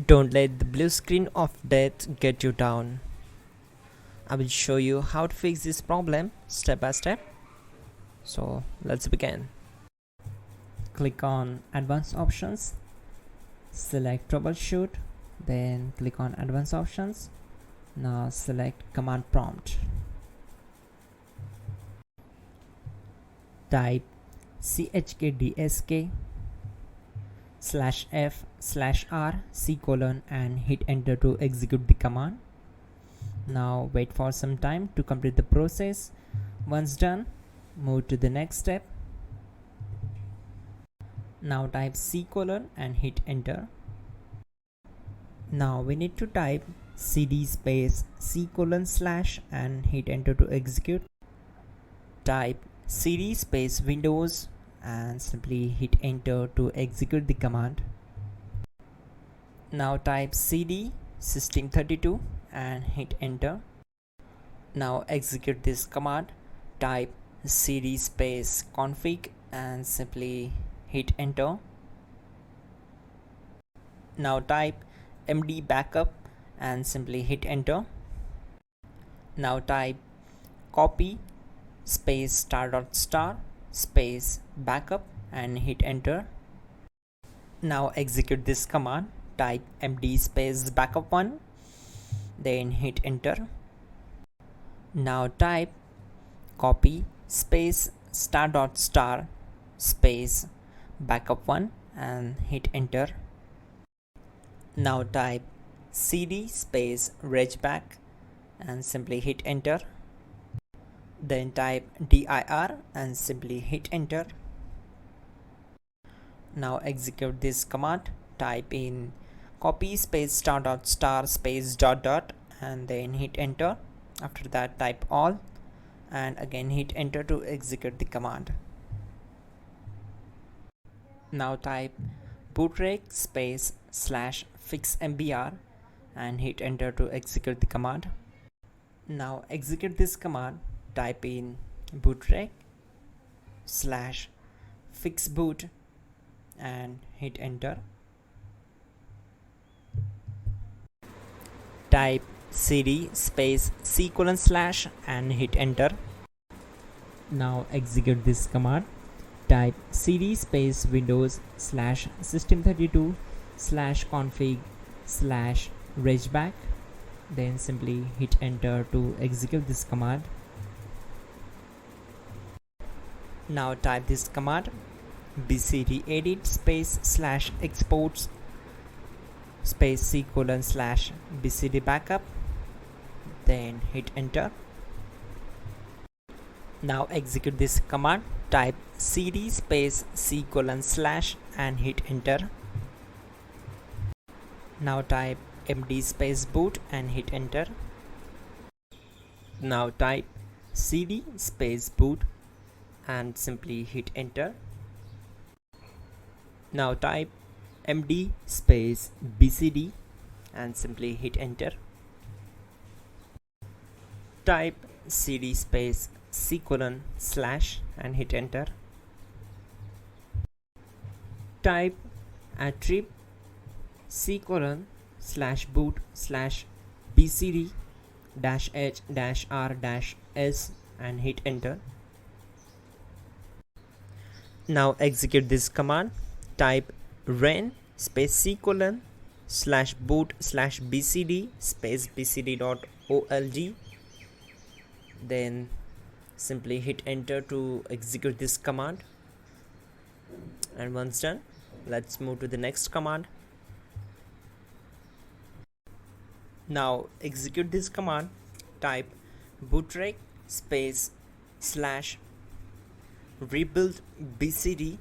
Don't let the blue screen of death get you down. I will show you how to fix this problem step by step. So let's begin. Click on Advanced Options, select Troubleshoot, then click on Advanced Options. Now select Command Prompt. Type chkdsk/f/r:" and hit enter to execute the command. Now wait for some time to complete the process. Once done, move to the next step. Now type C:" and hit enter. Now we need to type cd space C:/ and hit enter to execute. Type cd space Windows and simply hit enter to execute the command. Now type cd system32 and hit enter. Now execute this command. Type cd space config and simply hit enter. Now type md backup and simply hit enter. Now type copy space *** space backup and hit enter. Now execute this command. Type md space backup1, then hit enter. Now type copy space *** space backup1 and hit enter. Now type cd space regback and simply hit enter. Then type dir and simply hit enter. Now execute this command. Type in copy space *** space ... and then hit enter. After that type all and again hit enter to execute the command. Now type bootrec space /fixmbr and hit enter to execute the command. Now execute this command. Type in bootrec /fixboot and hit enter. Type cd space C:/ and hit enter. Now execute this command. Type cd space Windows /system32 /config /regback, then simply hit enter to execute this command. Now type this command bcd edit space /exports space C:/ bcd backup, then hit enter. Now execute this command. Type cd space C:/ and hit enter. Now type md space boot and hit enter. Now type cd space boot and simply hit enter. Now type md space bcd and simply hit enter. Type cd space C:/ and hit enter. Type attrib C:/ /boot /bcd -h-r-s and hit enter. Now execute this command. Type ren space C:/ /boot /bcd space bcd.olg, then simply hit enter to execute this command. And once done, let's move to the next command. Now execute this command. Type bootrec space /rebuild bcd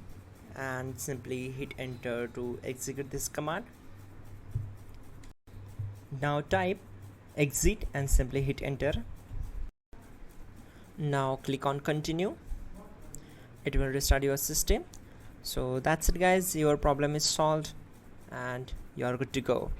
and simply hit enter to execute this command. Now type exit and simply hit enter. Now click on continue. It will restart your system. So that's it guys, your problem is solved and you are good to go.